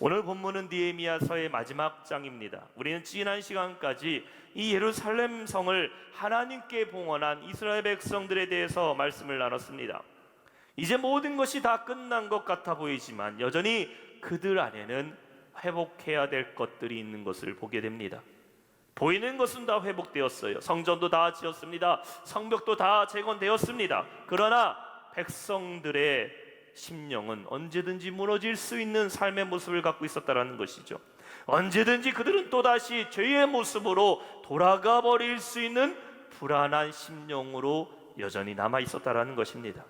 오늘 본문은 느헤미야서의 마지막 장입니다. 우리는 지난 시간까지 이 예루살렘 성을 하나님께 봉헌한 이스라엘 백성들에 대해서 말씀을 나눴습니다. 이제 모든 것이 다 끝난 것 같아 보이지만 여전히 그들 안에는 회복해야 될 것들이 있는 것을 보게 됩니다. 보이는 것은 다 회복되었어요. 성전도 다 지었습니다. 성벽도 다 재건되었습니다. 그러나 백성들의 심령은 언제든지 무너질 수 있는 삶의 모습을 갖고 있었다는 것이죠. 언제든지 그들은 또다시 죄의 모습으로 돌아가 버릴 수 있는 불안한 심령으로 여전히 남아 있었다는 것입니다.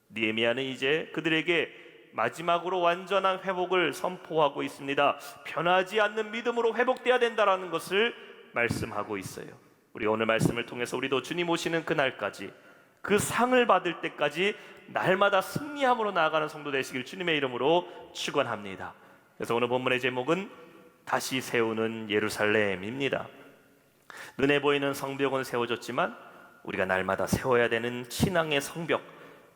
느헤미야는 이제 그들에게 마지막으로 완전한 회복을 선포하고 있습니다. 변하지 않는 믿음으로 회복돼야 된다는 것을 말씀하고 있어요. 우리 오늘 말씀을 통해서 우리도 주님 오시는 그날까지, 그 상을 받을 때까지 날마다 승리함으로 나아가는 성도 되시길 주님의 이름으로 축원합니다. 그래서 오늘 본문의 제목은 다시 세우는 예루살렘입니다. 눈에 보이는 성벽은 세워졌지만 우리가 날마다 세워야 되는 신앙의 성벽,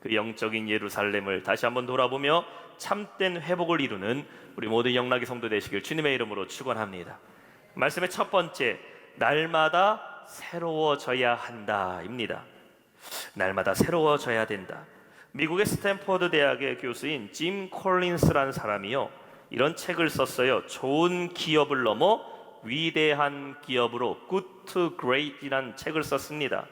그 영적인 예루살렘을 다시 한번 돌아보며 참된 회복을 이루는 우리 모든 영락의 성도 되시길 주님의 이름으로 축원합니다. 말씀의 첫 번째, 날마다 새로워져야 한다입니다. 날마다 새로워져야 된다. 미국의 스탠퍼드 대학의 교수인 짐 콜린스라는 사람이요, 이런 책을 썼어요. 좋은 기업을 넘어 위대한 기업으로, Good to Great이라는 책을 썼습니다.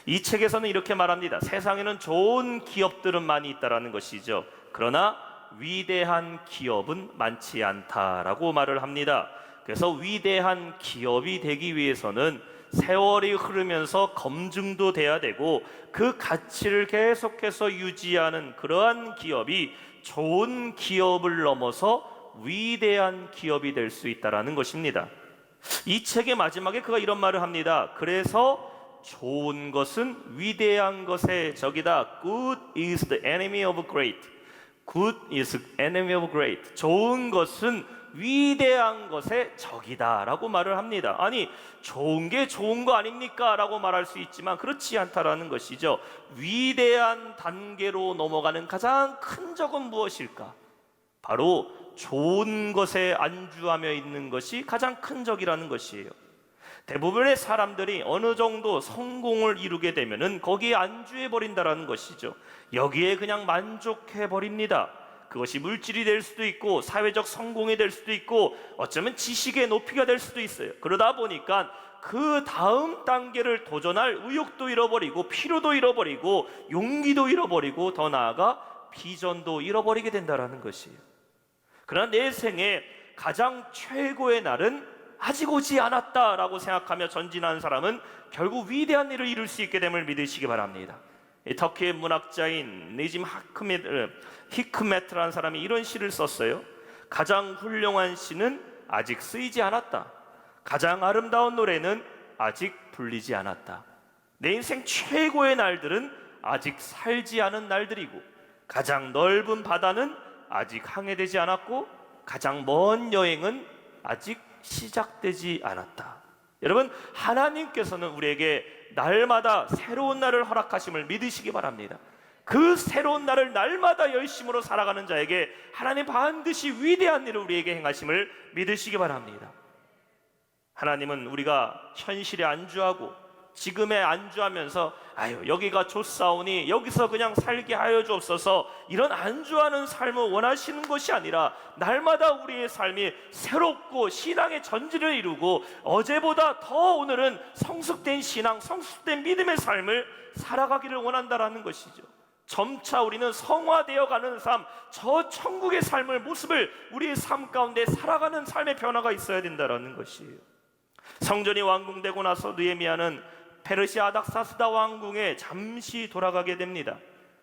이 책에서는 이렇게 말합니다. 세상에는 좋은 기업들은 많이 있다라는 것이죠. 그러나 위대한 기업은 많지 않다라고 말을 합니다. 그래서 위대한 기업이 되기 위해서는 세월이 흐르면서 검증도 돼야 되고 그 가치를 계속해서 유지하는 그러한 기업이 좋은 기업을 넘어서 위대한 기업이 될 수 있다는 것입니다. 이 책의 마지막에 그가 이런 말을 합니다. 그래서 좋은 것은 위대한 것의 적이다. Good is the enemy of great. Good is the enemy of great. 좋은 것은 위대한 것의 적이다 라고 말을 합니다. 아니, 좋은 게 좋은 거 아닙니까? 라고 말할 수 있지만 그렇지 않다라는 것이죠. 위대한 단계로 넘어가는 가장 큰 적은 무엇일까? 바로 좋은 것에 안주하며 있는 것이 가장 큰 적이라는 것이에요. 대부분의 사람들이 어느 정도 성공을 이루게 되면은 거기에 안주해 버린다라는 것이죠. 여기에 그냥 만족해 버립니다. 그것이 물질이 될 수도 있고 사회적 성공이 될 수도 있고 어쩌면 지식의 높이가 될 수도 있어요. 그러다 보니까 그 다음 단계를 도전할 의욕도 잃어버리고 필요도 잃어버리고 용기도 잃어버리고 더 나아가 비전도 잃어버리게 된다는 것이에요. 그러나 내 생에 가장 최고의 날은 아직 오지 않았다라고 생각하며 전진하는 사람은 결국 위대한 일을 이룰 수 있게 됨을 믿으시기 바랍니다. 터키의 문학자인 네짐 히크메트라는 사람이 이런 시를 썼어요. 가장 훌륭한 시는 아직 쓰이지 않았다. 가장 아름다운 노래는 아직 불리지 않았다. 내 인생 최고의 날들은 아직 살지 않은 날들이고 가장 넓은 바다는 아직 항해되지 않았고 가장 먼 여행은 아직 시작되지 않았다. 여러분, 하나님께서는 우리에게 날마다 새로운 날을 허락하심을 믿으시기 바랍니다. 그 새로운 날을 날마다 열심으로 살아가는 자에게 하나님 반드시 위대한 일을 우리에게 행하심을 믿으시기 바랍니다. 하나님은 우리가 현실에 안주하고 지금에 안주하면서 여기가 좋사오니 여기서 그냥 살게 하여 주옵소서, 이런 안주하는 삶을 원하시는 것이 아니라 날마다 우리의 삶이 새롭고 신앙의 전진을 이루고 어제보다 더 오늘은 성숙된 신앙, 성숙된 믿음의 삶을 살아가기를 원한다라는 것이죠. 점차 우리는 성화되어 가는 삶, 저 천국의 삶을 모습을 우리의 삶 가운데 살아가는 삶의 변화가 있어야 된다라는 것이에요. 성전이 완공되고 나서 느헤미야는 페르시아 아닥사스다 왕궁에 잠시 돌아가게 됩니다.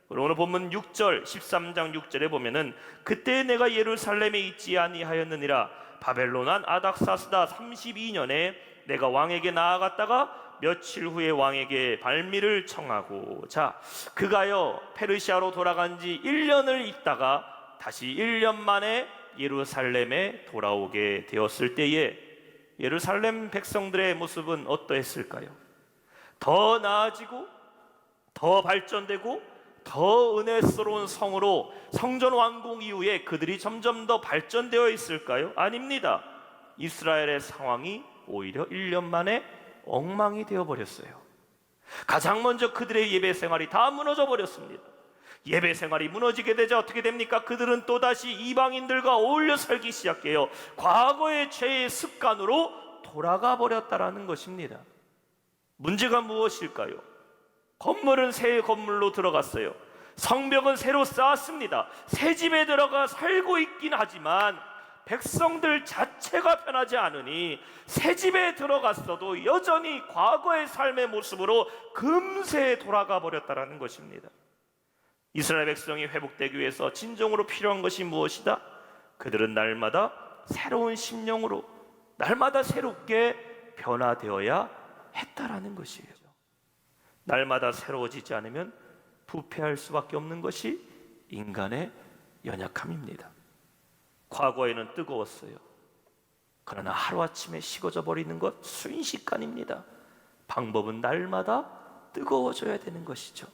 오늘 본문 6절 13장 6절에 보면은 그때 내가 예루살렘에 있지 아니하였느니라. 바벨론 왕 아닥사스다 32년에 내가 왕에게 나아갔다가 며칠 후에 왕에게 발미를 청하고, 자, 그가요 페르시아로 돌아간 지 1년을 있다가 다시 1년 만에 예루살렘에 돌아오게 되었을 때에 예루살렘 백성들의 모습은 어떠했을까요? 더 나아지고 더 발전되고 더 은혜스러운 성으로 성전 완공 이후에 그들이 점점 더 발전되어 있을까요? 아닙니다. 이스라엘의 상황이 오히려 1년 만에 엉망이 되어버렸어요. 가장 먼저 그들의 예배 생활이 다 무너져 버렸습니다. 예배 생활이 무너지게 되자 어떻게 됩니까? 그들은 또다시 이방인들과 어울려 살기 시작해요. 과거의 죄의 습관으로 돌아가 버렸다라는 것입니다. 문제가 무엇일까요? 건물은 새 건물로 들어갔어요. 성벽은 새로 쌓았습니다. 새 집에 들어가 살고 있긴 하지만 백성들 자체가 변하지 않으니 새 집에 들어갔어도 여전히 과거의 삶의 모습으로 금세 돌아가 버렸다라는 것입니다. 이스라엘 백성이 회복되기 위해서 진정으로 필요한 것이 무엇이다? 그들은 날마다 새로운 심령으로 날마다 새롭게 변화되어야 했다라는 것이에요. 날마다 새로워지지 않으면 부패할 수밖에 없는 것이 인간의 연약함입니다. 과거에는 뜨거웠어요. 그러나 하루아침에 식어져 버리는 것 순식간입니다. 방법은 날마다 뜨거워져야 되는 것이죠.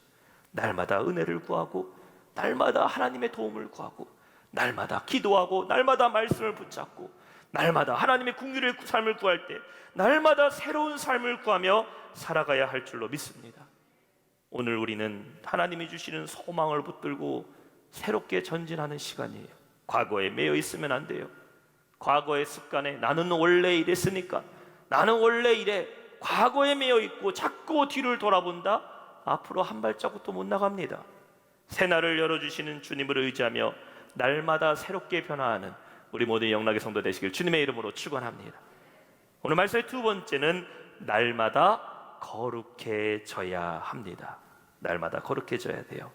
날마다 은혜를 구하고 날마다 하나님의 도움을 구하고 날마다 기도하고 날마다 말씀을 붙잡고 날마다 하나님의 긍휼의 삶을 구할 때 날마다 새로운 삶을 구하며 살아가야 할 줄로 믿습니다. 오늘 우리는 하나님이 주시는 소망을 붙들고 새롭게 전진하는 시간이에요. 과거에 매여 있으면 안 돼요. 과거의 습관에 나는 원래 이랬으니까, 나는 원래 이래, 과거에 매여 있고 자꾸 뒤를 돌아본다? 앞으로 한 발자국도 못 나갑니다. 새날을 열어주시는 주님을 의지하며 날마다 새롭게 변화하는 우리 모든 영락의 성도 되시길 주님의 이름으로 축원합니다. 오늘 말씀의 두 번째는 날마다 거룩해져야 합니다. 날마다 거룩해져야 돼요.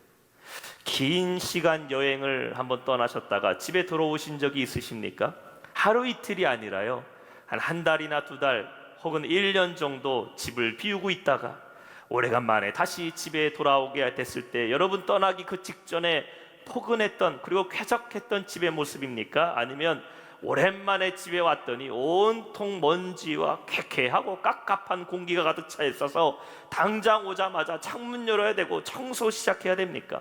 긴 시간 여행을 한번 떠나셨다가 집에 돌아오신 적이 있으십니까? 하루 이틀이 아니라요, 한 달이나 두 달 혹은 1년 정도 집을 비우고 있다가 오래간만에 다시 집에 돌아오게 됐을 때 여러분 떠나기 그 직전에 포근했던 그리고 쾌적했던 집의 모습입니까? 아니면 오랜만에 집에 왔더니 온통 먼지와 쾌쾌하고 깝깝한 공기가 가득 차 있어서 당장 오자마자 창문 열어야 되고 청소 시작해야 됩니까?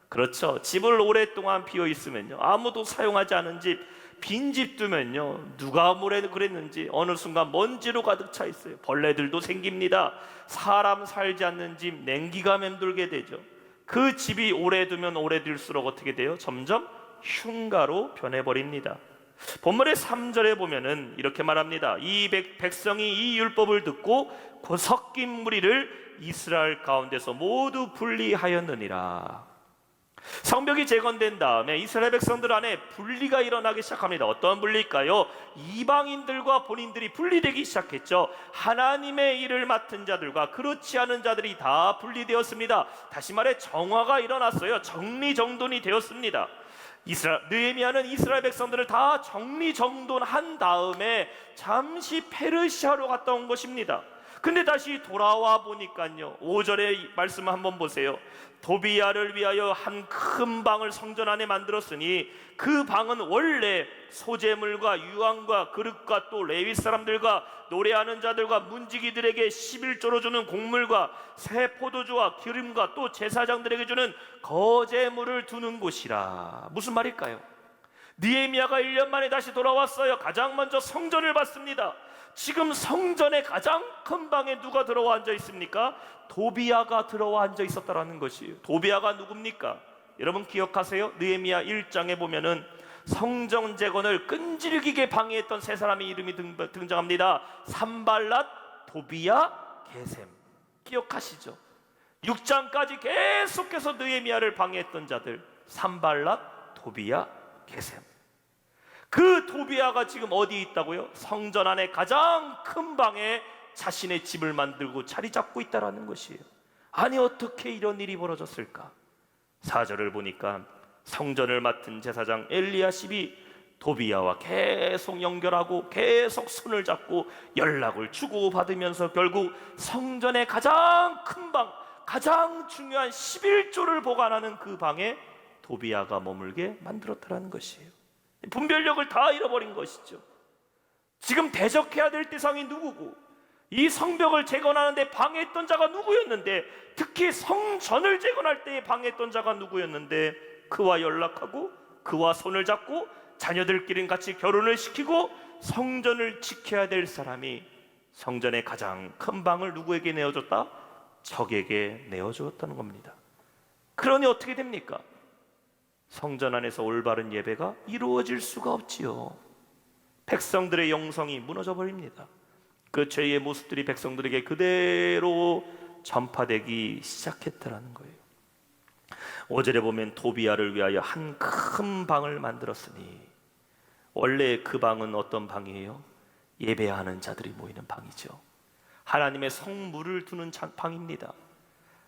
그렇죠. 집을 오랫동안 비어 있으면요, 아무도 사용하지 않은 집, 빈집 두면요, 누가 뭐래 그랬는지 어느 순간 먼지로 가득 차 있어요. 벌레들도 생깁니다. 사람 살지 않는 집 냉기가 맴돌게 되죠. 그 집이 오래 두면 오래 둘수록 어떻게 돼요? 점점 흉가로 변해버립니다. 본문의 3절에 보면은 이렇게 말합니다. 이 백성이 이 율법을 듣고 그 섞인 무리를 이스라엘 가운데서 모두 분리하였느니라. 성벽이 재건된 다음에 이스라엘 백성들 안에 분리가 일어나기 시작합니다. 어떤 분리일까요? 이방인들과 본인들이 분리되기 시작했죠. 하나님의 일을 맡은 자들과 그렇지 않은 자들이 다 분리되었습니다. 다시 말해 정화가 일어났어요. 정리정돈이 되었습니다. 느헤미야는 이스라엘 백성들을 다 정리정돈한 다음에 잠시 페르시아로 갔다 온 것입니다. 근데 다시 돌아와 보니까요, 5절의 말씀을 한번 보세요. 도비야를 위하여 한 큰 방을 성전 안에 만들었으니 그 방은 원래 소재물과 유황과 그릇과 또 레위 사람들과 노래하는 자들과 문지기들에게 11조로 주는 곡물과 새 포도주와 기름과 또 제사장들에게 주는 거제물을 두는 곳이라. 무슨 말일까요? 느헤미야가 1년 만에 다시 돌아왔어요. 가장 먼저 성전을 봤습니다. 지금 성전의 가장 큰 방에 누가 들어와 앉아 있습니까? 도비야가 들어와 앉아 있었다라는 것이에요. 도비야가 누굽니까? 여러분 기억하세요? 느헤미야 1장에 보면은 성전 재건을 끈질기게 방해했던 세 사람의 이름이 등장합니다. 산발랏, 도비야, 게셈. 기억하시죠? 6장까지 계속해서 느헤미야를 방해했던 자들, 산발랏, 도비야, 게셈. 그 도비야가 지금 어디에 있다고요? 성전 안에 가장 큰 방에 자신의 집을 만들고 자리 잡고 있다라는 것이에요. 아니 어떻게 이런 일이 벌어졌을까? 4절을 보니까 성전을 맡은 제사장 엘리야십이 도비야와 계속 연결하고 계속 손을 잡고 연락을 주고받으면서 결국 성전의 가장 큰 방, 가장 중요한 11조를 보관하는 그 방에 도비야가 머물게 만들었다라는 것이에요. 분별력을 다 잃어버린 것이죠. 지금 대적해야 될 대상이 누구고 이 성벽을 재건하는데 방해했던 자가 누구였는데, 특히 성전을 재건할 때에 방해했던 자가 누구였는데, 그와 연락하고 그와 손을 잡고 자녀들끼리 같이 결혼을 시키고 성전을 지켜야 될 사람이 성전의 가장 큰 방을 누구에게 내어줬다? 적에게 내어주었다는 겁니다. 그러니 어떻게 됩니까? 성전 안에서 올바른 예배가 이루어질 수가 없지요. 백성들의 영성이 무너져 버립니다. 그 죄의 모습들이 백성들에게 그대로 전파되기 시작했다는 거예요. 5절에 보면 도비야를 위하여 한 큰 방을 만들었으니, 원래 그 방은 어떤 방이에요? 예배하는 자들이 모이는 방이죠. 하나님의 성물을 두는 방입니다.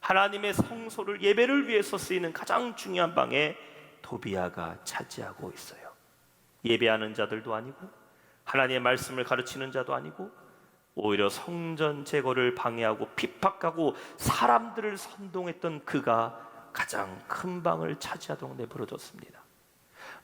하나님의 성소를 예배를 위해서 쓰이는 가장 중요한 방에 도비야가 차지하고 있어요. 예배하는 자들도 아니고 하나님의 말씀을 가르치는 자도 아니고, 오히려 성전 제거를 방해하고 핍박하고 사람들을 선동했던 그가 가장 큰 방을 차지하도록 내버려뒀습니다.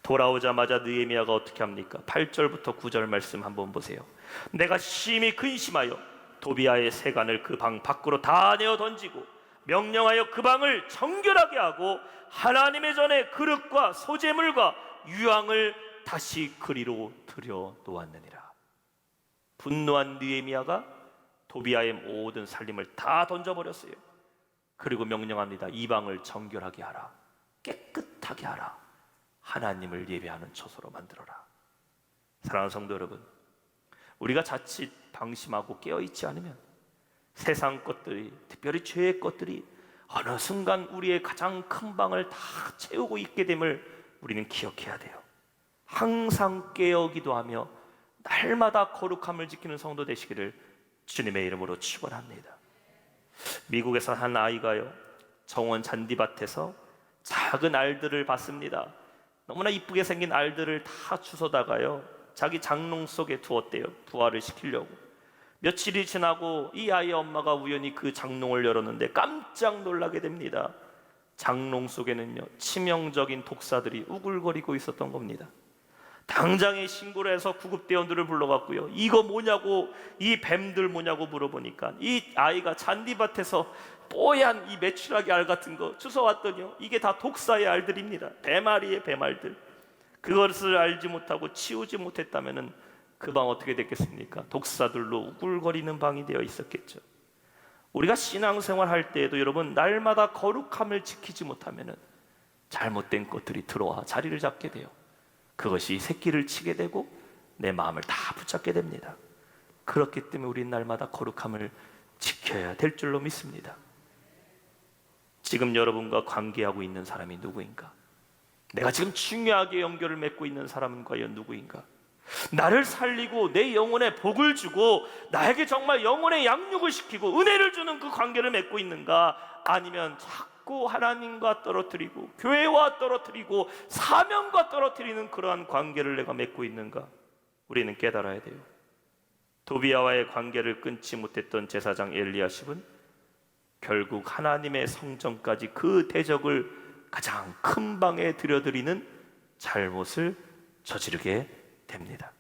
돌아오자마자 느헤미야가 어떻게 합니까? 8절부터 9절 말씀 한번 보세요. 내가 심히 근심하여 도비야의 세간을 그 방 밖으로 다 내어 던지고 명령하여 그 방을 정결하게 하고 하나님의 전에 그릇과 소재물과 유황을 다시 그리로 들여 놓았느니라. 분노한 느헤미야가 도비야의 모든 살림을 다 던져버렸어요. 그리고 명령합니다. 이 방을 정결하게 하라, 깨끗하게 하라, 하나님을 예배하는 처소로 만들어라. 사랑하는 성도 여러분, 우리가 자칫 방심하고 깨어있지 않으면 세상 것들이, 특별히 죄의 것들이 어느 순간 우리의 가장 큰 방을 다 채우고 있게 됨을 우리는 기억해야 돼요. 항상 깨어 기도하며 날마다 거룩함을 지키는 성도 되시기를 주님의 이름으로 축원합니다. 미국에서 한 아이가요, 정원 잔디밭에서 작은 알들을 봤습니다. 너무나 이쁘게 생긴 알들을 다 주워다가요 자기 장롱 속에 두었대요. 부화를 시키려고. 며칠이 지나고 이 아이의 엄마가 우연히 그 장롱을 열었는데 깜짝 놀라게 됩니다. 장롱 속에는요 치명적인 독사들이 우글거리고 있었던 겁니다. 당장에 신고를 해서 구급대원들을 불러갔고요, 이거 뭐냐고, 이 뱀들 뭐냐고 물어보니까 이 아이가 잔디밭에서 뽀얀 이 메추라기 알 같은 거 주워왔더니요, 이게 다 독사의 알들입니다. 배말이에요, 배말들. 그것을 알지 못하고 치우지 못했다면 그 방 어떻게 됐겠습니까? 독사들로 우글거리는 방이 되어 있었겠죠. 우리가 신앙생활 할 때에도 여러분, 날마다 거룩함을 지키지 못하면 잘못된 것들이 들어와 자리를 잡게 돼요. 그것이 새끼를 치게 되고 내 마음을 다 붙잡게 됩니다. 그렇기 때문에 우리는 날마다 거룩함을 지켜야 될 줄로 믿습니다. 지금 여러분과 관계하고 있는 사람이 누구인가? 내가 지금 중요하게 연결을 맺고 있는 사람은 과연 누구인가? 나를 살리고 내 영혼에 복을 주고 나에게 정말 영혼의 양육을 시키고 은혜를 주는 그 관계를 맺고 있는가? 아니면 자꾸 하나님과 떨어뜨리고 교회와 떨어뜨리고 사명과 떨어뜨리는 그러한 관계를 내가 맺고 있는가? 우리는 깨달아야 돼요. 도비야와의 관계를 끊지 못했던 제사장 엘리야십은 결국 하나님의 성전까지 그 대적을 가장 큰 방에 들여드리는 잘못을 저지르게 됩니다.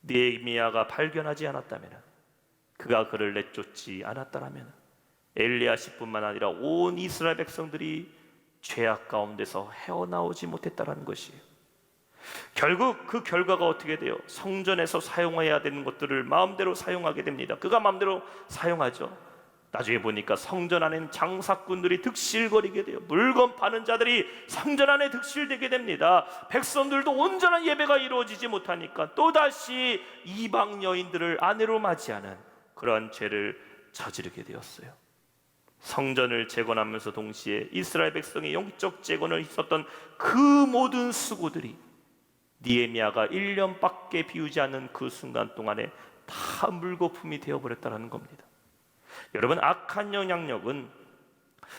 느헤미야가 발견하지 않았다면, 그가 그를 내쫓지 않았다면 엘리야십뿐만 아니라 온 이스라엘 백성들이 죄악 가운데서 헤어나오지 못했다는 것이에요. 결국 그 결과가 어떻게 돼요? 성전에서 사용해야 되는 것들을 마음대로 사용하게 됩니다. 그가 마음대로 사용하죠. 나중에 보니까 성전 안에는 장사꾼들이 득실거리게 돼요. 물건 파는 자들이 성전 안에 득실되게 됩니다. 백성들도 온전한 예배가 이루어지지 못하니까 또다시 이방 여인들을 아내로 맞이하는 그러한 죄를 저지르게 되었어요. 성전을 재건하면서 동시에 이스라엘 백성의 영적 재건을 있었던 그 모든 수고들이 느헤미야가 1년밖에 비우지 않은 그 순간 동안에 다 물거품이 되어버렸다는 겁니다. 여러분, 악한 영향력은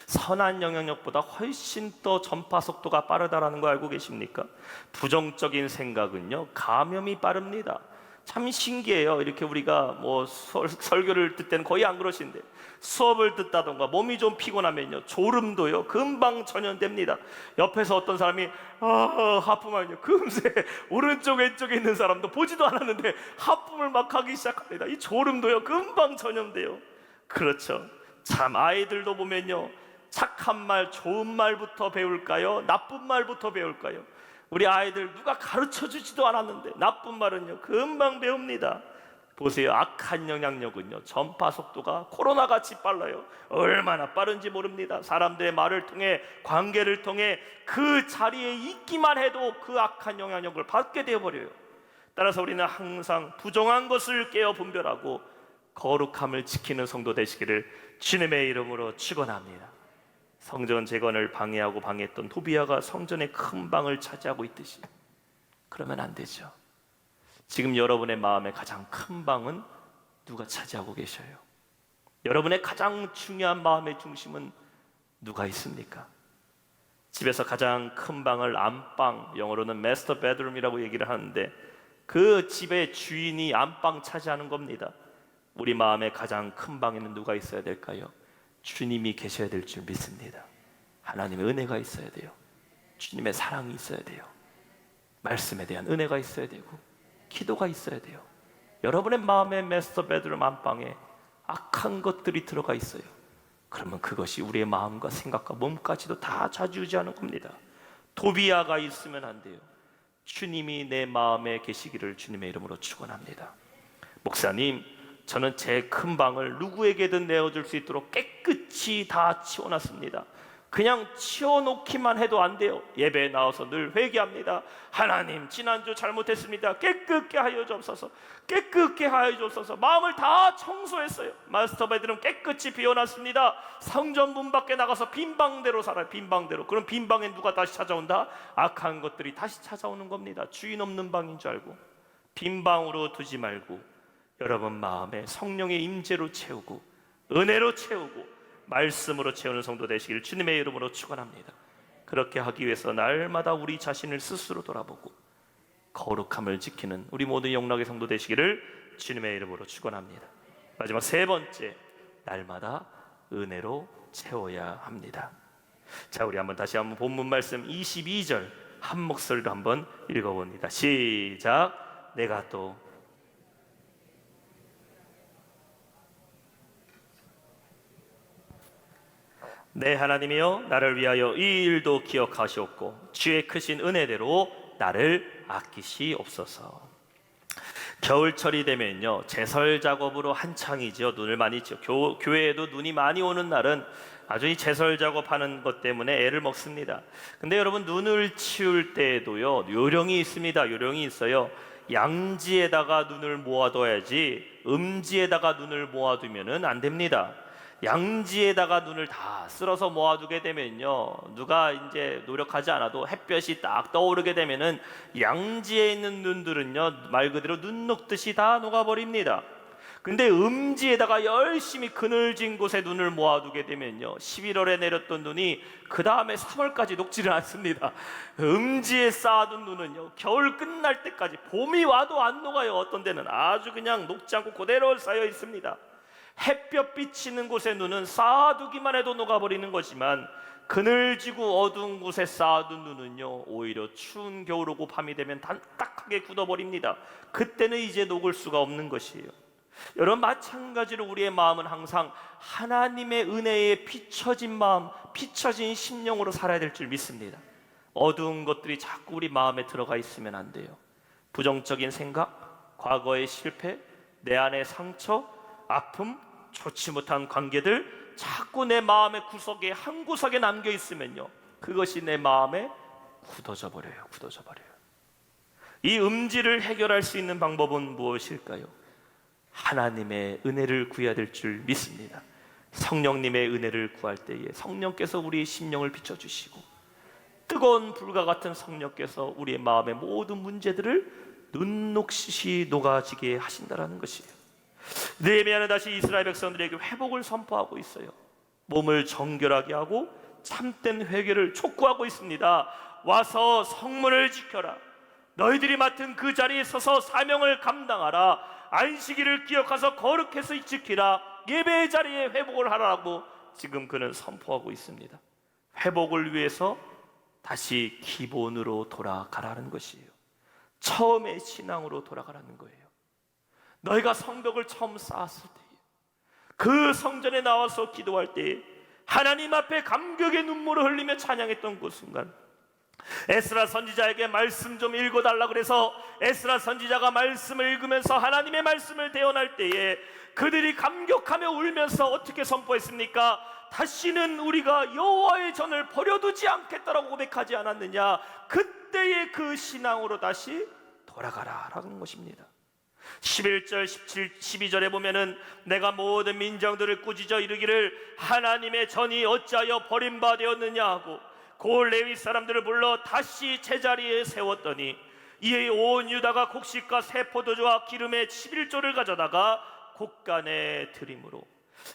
선한 영향력보다 훨씬 더 전파 속도가 빠르다는 거 알고 계십니까? 부정적인 생각은요 감염이 빠릅니다. 참 신기해요. 이렇게 우리가 뭐 설교를 듣을 때는 거의 안 그러신데, 수업을 듣다던가 몸이 좀 피곤하면요, 졸음도요 금방 전염됩니다. 옆에서 어떤 사람이 하품하면요, 금세 오른쪽 왼쪽에 있는 사람도 보지도 않았는데 하품을 막 하기 시작합니다. 이 졸음도요 금방 전염돼요. 그렇죠. 참, 아이들도 보면요, 착한 말, 좋은 말부터 배울까요? 나쁜 말부터 배울까요? 우리 아이들 누가 가르쳐 주지도 않았는데 나쁜 말은요 금방 배웁니다. 보세요, 악한 영향력은요 전파 속도가 코로나같이 빨라요. 얼마나 빠른지 모릅니다. 사람들의 말을 통해, 관계를 통해 그 자리에 있기만 해도 그 악한 영향력을 받게 되어버려요. 따라서 우리는 항상 부정한 것을 깨어 분별하고 거룩함을 지키는 성도 되시기를 주님의 이름으로 축원합니다. 성전 재건을 방해하고 방해했던 토비아가 성전의 큰 방을 차지하고 있듯이 그러면 안 되죠. 지금 여러분의 마음의 가장 큰 방은 누가 차지하고 계셔요? 여러분의 가장 중요한 마음의 중심은 누가 있습니까? 집에서 가장 큰 방을 안방, 영어로는 마스터 베드룸이라고 얘기를 하는데, 그 집의 주인이 안방 차지하는 겁니다. 우리 마음의 가장 큰 방에는 누가 있어야 될까요? 주님이 계셔야 될 줄 믿습니다. 하나님의 은혜가 있어야 돼요. 주님의 사랑이 있어야 돼요. 말씀에 대한 은혜가 있어야 되고 기도가 있어야 돼요. 여러분의 마음의 마스터 베드룸 안방에 악한 것들이 들어가 있어요. 그러면 그것이 우리의 마음과 생각과 몸까지도 다 좌지우지하는 겁니다. 도비아가 있으면 안 돼요. 주님이 내 마음에 계시기를 주님의 이름으로 축원합니다. 목사님, 저는 제 큰 방을 누구에게든 내어줄 수 있도록 깨끗이 다 치워놨습니다. 그냥 치워놓기만 해도 안 돼요. 예배에 나와서 늘 회개합니다. 하나님, 지난주 잘못했습니다. 깨끗게 하여 주옵소서. 깨끗게 하여 주옵소서. 마음을 다 청소했어요. 마스터 베드룸 깨끗이 비워놨습니다. 성전 문 밖에 나가서 빈 방대로 살아요. 빈 방대로. 그럼 빈 방에 누가 다시 찾아온다? 악한 것들이 다시 찾아오는 겁니다. 주인 없는 방인 줄 알고. 빈 방으로 두지 말고 여러분 마음에 성령의 임재로 채우고 은혜로 채우고 말씀으로 채우는 성도 되시길 주님의 이름으로 축원합니다. 그렇게 하기 위해서 날마다 우리 자신을 스스로 돌아보고 거룩함을 지키는 우리 모든 영락의 성도 되시기를 주님의 이름으로 축원합니다. 마지막 세 번째, 날마다 은혜로 채워야 합니다. 자, 우리 다시 한번 본문 말씀 22절 한 목소리로 한번 읽어봅니다. 시작. 내가 또 내 하나님이여, 나를 위하여 이 일도 기억하시옵고 주의 크신 은혜대로 나를 아끼시옵소서. 겨울철이 되면요, 제설 작업으로 한창이죠. 눈을 많이 찌요. 교회에도 눈이 많이 오는 날은 아주 이 제설 작업하는 것 때문에 애를 먹습니다. 근데 여러분, 눈을 치울 때에도요 요령이 있습니다. 요령이 있어요. 양지에다가 눈을 모아둬야지 음지에다가 눈을 모아두면은 안 됩니다. 양지에다가 눈을 다 쓸어서 모아두게 되면요, 누가 이제 노력하지 않아도 햇볕이 딱 떠오르게 되면은 양지에 있는 눈들은요 말 그대로 눈 녹듯이 다 녹아버립니다. 근데 음지에다가 열심히 그늘진 곳에 눈을 모아두게 되면요, 11월에 내렸던 눈이 그 다음에 3월까지 녹지를 않습니다. 음지에 쌓아둔 눈은요 겨울 끝날 때까지, 봄이 와도 안 녹아요. 어떤 데는 아주 그냥 녹지 않고 그대로 쌓여 있습니다. 햇볕 비치는 곳에 눈은 쌓아두기만 해도 녹아버리는 거지만, 그늘지고 어두운 곳에 쌓아둔 눈은요 오히려 추운 겨울 오고 밤이 되면 딱하게 굳어버립니다. 그때는 이제 녹을 수가 없는 것이에요. 여러분, 마찬가지로 우리의 마음은 항상 하나님의 은혜에 비춰진 마음, 비춰진 심령으로 살아야 될 줄 믿습니다. 어두운 것들이 자꾸 우리 마음에 들어가 있으면 안 돼요. 부정적인 생각, 과거의 실패, 내 안의 상처, 아픔, 좋지 못한 관계들 자꾸 내 마음의 구석에, 한 구석에 남겨 있으면요, 그것이 내 마음에 굳어져 버려요. 굳어져 버려요. 이 음지를 해결할 수 있는 방법은 무엇일까요? 하나님의 은혜를 구해야 될 줄 믿습니다. 성령님의 은혜를 구할 때에 성령께서 우리의 심령을 비춰주시고, 뜨거운 불과 같은 성령께서 우리의 마음의 모든 문제들을 눈녹듯이 녹아지게 하신다라는 것이에요. 느헤미야는 다시 이스라엘 백성들에게 회복을 선포하고 있어요. 몸을 정결하게 하고 참된 회개를 촉구하고 있습니다. 와서 성문을 지켜라. 너희들이 맡은 그 자리에 서서 사명을 감당하라. 안식일을 기억하서 거룩해서 지키라. 예배의 자리에 회복을 하라고 지금 그는 선포하고 있습니다. 회복을 위해서 다시 기본으로 돌아가라는 것이에요. 처음의 신앙으로 돌아가라는 거예요. 너희가 성벽을 처음 쌓았을 때, 그 성전에 나와서 기도할 때 하나님 앞에 감격의 눈물을 흘리며 찬양했던 그 순간, 에스라 선지자에게 말씀 좀 읽어달라 그래서 에스라 선지자가 말씀을 읽으면서 하나님의 말씀을 대언할 때에 그들이 감격하며 울면서 어떻게 선포했습니까? 다시는 우리가 여호와의 전을 버려두지 않겠다라고 고백하지 않았느냐? 그때의 그 신앙으로 다시 돌아가라라는 것입니다. 11절, 17, 12절에 보면은 내가 모든 민정들을 꾸짖어 이르기를 하나님의 전이 어찌하여 버림바 되었느냐 하고 그 레위 사람들을 불러 다시 제자리에 세웠더니 이에 온 유다가 곡식과 새 포도주와 기름의 11조를 가져다가 곡간에 드림으로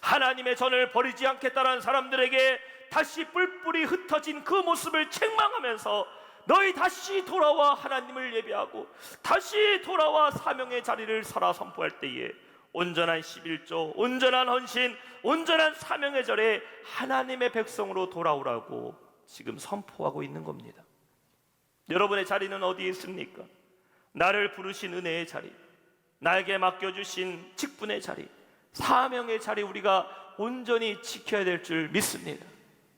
하나님의 전을 버리지 않겠다는 사람들에게 다시 뿔뿔이 흩어진 그 모습을 책망하면서 너희 다시 돌아와 하나님을 예배하고 다시 돌아와 사명의 자리를 서라 선포할 때에 온전한 11조, 온전한 헌신, 온전한 사명의 절에 하나님의 백성으로 돌아오라고 지금 선포하고 있는 겁니다. 여러분의 자리는 어디에 있습니까? 나를 부르신 은혜의 자리, 나에게 맡겨주신 직분의 자리, 사명의 자리, 우리가 온전히 지켜야 될 줄 믿습니다.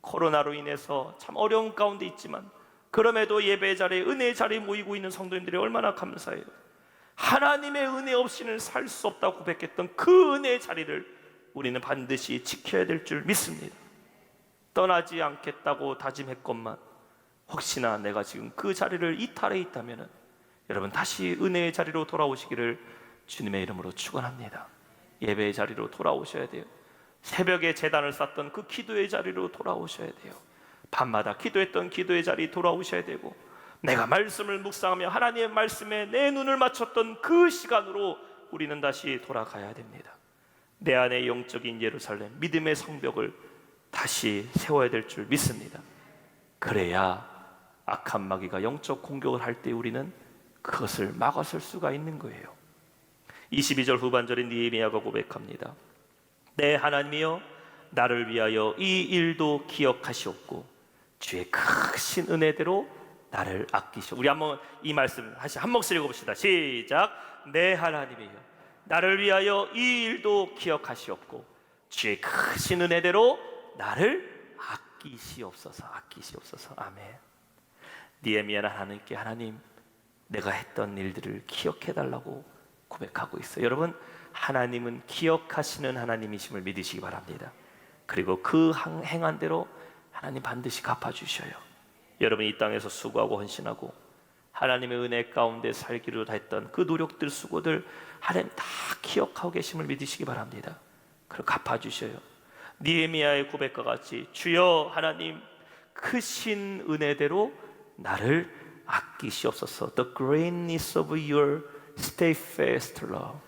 코로나로 인해서 참 어려운 가운데 있지만 그럼에도 예배의 자리에, 은혜의 자리에 모이고 있는 성도님들이 얼마나 감사해요. 하나님의 은혜 없이는 살 수 없다고 고백했던 그 은혜의 자리를 우리는 반드시 지켜야 될 줄 믿습니다. 떠나지 않겠다고 다짐했건만 혹시나 내가 지금 그 자리를 이탈해 있다면 여러분 다시 은혜의 자리로 돌아오시기를 주님의 이름으로 축원합니다. 예배의 자리로 돌아오셔야 돼요. 새벽에 제단을 쌓던 그 기도의 자리로 돌아오셔야 돼요. 밤마다 기도했던 기도의 자리 돌아오셔야 되고, 내가 말씀을 묵상하며 하나님의 말씀에 내 눈을 맞췄던 그 시간으로 우리는 다시 돌아가야 됩니다. 내 안의 영적인 예루살렘, 믿음의 성벽을 다시 세워야 될 줄 믿습니다. 그래야 악한 마귀가 영적 공격을 할 때 우리는 그것을 막아설 수가 있는 거예요. 22절 후반절에 느헤미야가 고백합니다. 내 하나님이여, 나를 위하여 이 일도 기억하시옵고 주의 크신 은혜대로 나를 아끼시오. 우리 한번 이 말씀 다시 한 목소리 읽어봅시다. 시작. 내 하나님이여, 나를 위하여 이 일도 기억하시옵고 주의 크신 은혜대로 나를 아끼시옵소서. 아끼시옵소서. 아멘. 느헤미야는 하나님께, 하나님 내가 했던 일들을 기억해달라고 고백하고 있어요. 여러분, 하나님은 기억하시는 하나님이심을 믿으시기 바랍니다. 그리고 그 행한 대로 하나님 반드시 갚아주셔요. 여러분, 이 땅에서 수고하고 헌신하고 하나님의 은혜 가운데 살기로 했던 그 노력들, 수고들 하나님 다 기억하고 계심을 믿으시기 바랍니다. 그리고 갚아주셔요. 느헤미야의 고백과 같이 주여 하나님 크신 은혜대로 나를 아끼시옵소서. The greatness of your steadfast love.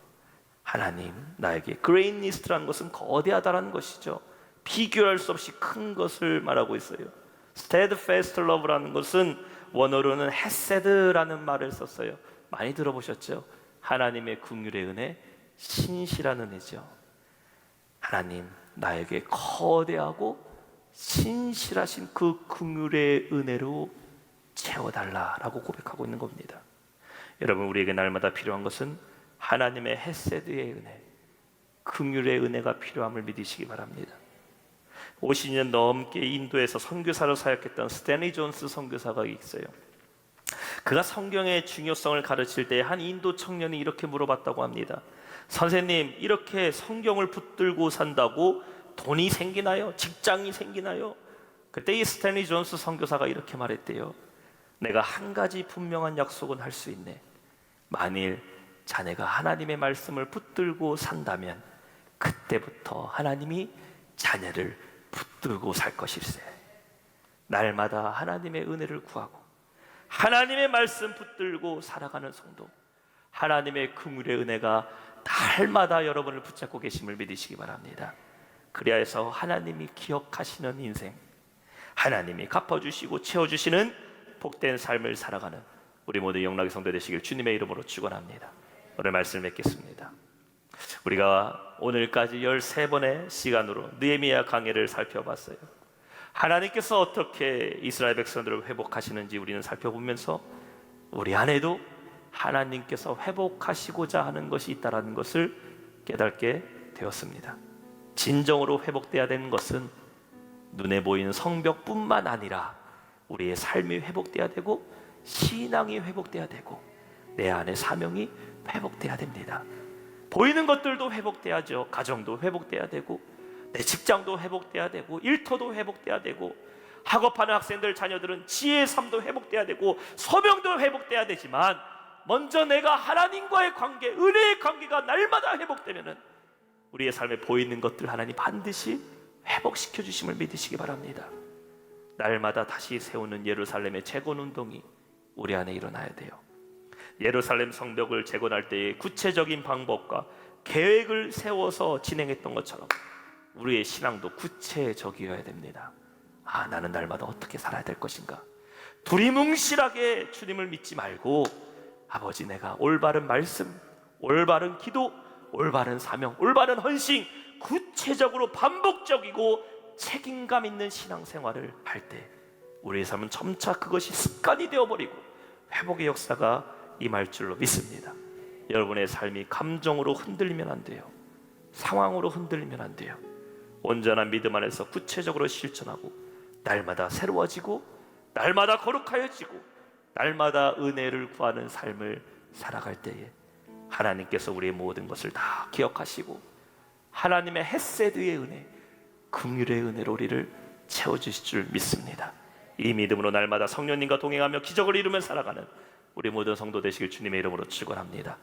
하나님, 나에게 greatness라는 것은 거대하다라는 것이죠. 비교할 수 없이 큰 것을 말하고 있어요. steadfast love라는 것은 원어로는 헤세드라는 말을 썼어요. 많이 들어보셨죠? 하나님의 긍휼의 은혜, 신실한 은혜죠. 하나님, 나에게 거대하고 신실하신 그 긍휼의 은혜로 채워달라라고 고백하고 있는 겁니다. 여러분, 우리에게 날마다 필요한 것은 하나님의 헤세드의 은혜, 긍휼의 은혜가 필요함을 믿으시기 바랍니다. 50년 넘게 인도에서 선교사로 사역했던 스탠리 존스 선교사가 있어요. 그가 성경의 중요성을 가르칠 때 한 인도 청년이 이렇게 물어봤다고 합니다. 선생님, 이렇게 성경을 붙들고 산다고 돈이 생기나요? 직장이 생기나요? 그때 이 스탠리 존스 선교사가 이렇게 말했대요. 내가 한 가지 분명한 약속은 할 수 있네. 만일 자네가 하나님의 말씀을 붙들고 산다면 그때부터 하나님이 자네를 붙들고 살 것일세. 날마다 하나님의 은혜를 구하고 하나님의 말씀 붙들고 살아가는 성도, 하나님의 긍휼의 은혜가 날마다 여러분을 붙잡고 계심을 믿으시기 바랍니다. 그래야 해서 하나님이 기억하시는 인생, 하나님이 갚아주시고 채워주시는 복된 삶을 살아가는 우리 모두 영락의 성도 되시길 주님의 이름으로 축원합니다. 오늘 말씀 맺겠습니다. 우리가 오늘까지 13번의 시간으로 느헤미야 강해를 살펴봤어요. 하나님께서 어떻게 이스라엘 백성들을 회복하시는지 우리는 살펴보면서 우리 안에도 하나님께서 회복하시고자 하는 것이 있다는 것을 깨닫게 되었습니다. 진정으로 회복돼야 되는 것은 눈에 보이는 성벽뿐만 아니라 우리의 삶이 회복돼야 되고 신앙이 회복돼야 되고 내 안의 사명이 회복돼야 됩니다. 보이는 것들도 회복돼야죠. 가정도 회복돼야 되고 내 직장도 회복돼야 되고 일터도 회복돼야 되고 학업하는 학생들 자녀들은 지혜의 삶도 회복돼야 되고 소명도 회복돼야 되지만 먼저 내가 하나님과의 관계, 은혜의 관계가 날마다 회복되면은 우리의 삶에 보이는 것들 하나님 반드시 회복시켜 주심을 믿으시기 바랍니다. 날마다 다시 세우는 예루살렘의 재건운동이 우리 안에 일어나야 돼요. 예루살렘 성벽을 재건할 때의 구체적인 방법과 계획을 세워서 진행했던 것처럼 우리의 신앙도 구체적이어야 됩니다. 나는 날마다 어떻게 살아야 될 것인가? 두리뭉실하게 주님을 믿지 말고 아버지, 내가 올바른 말씀, 올바른 기도, 올바른 사명, 올바른 헌신, 구체적으로 반복적이고 책임감 있는 신앙생활을 할 때 우리의 삶은 점차 그것이 습관이 되어버리고 회복의 역사가 임할 줄로 믿습니다. 여러분의 삶이 감정으로 흔들리면 안 돼요. 상황으로 흔들리면 안 돼요. 온전한 믿음 안에서 구체적으로 실천하고 날마다 새로워지고 날마다 거룩하여지고 날마다 은혜를 구하는 삶을 살아갈 때에 하나님께서 우리의 모든 것을 다 기억하시고 하나님의 헤세드의 은혜, 긍휼의 은혜로 우리를 채워주실 줄 믿습니다. 이 믿음으로 날마다 성령님과 동행하며 기적을 이루며 살아가는 우리 모든 성도 되시길 주님의 이름으로 축원합니다.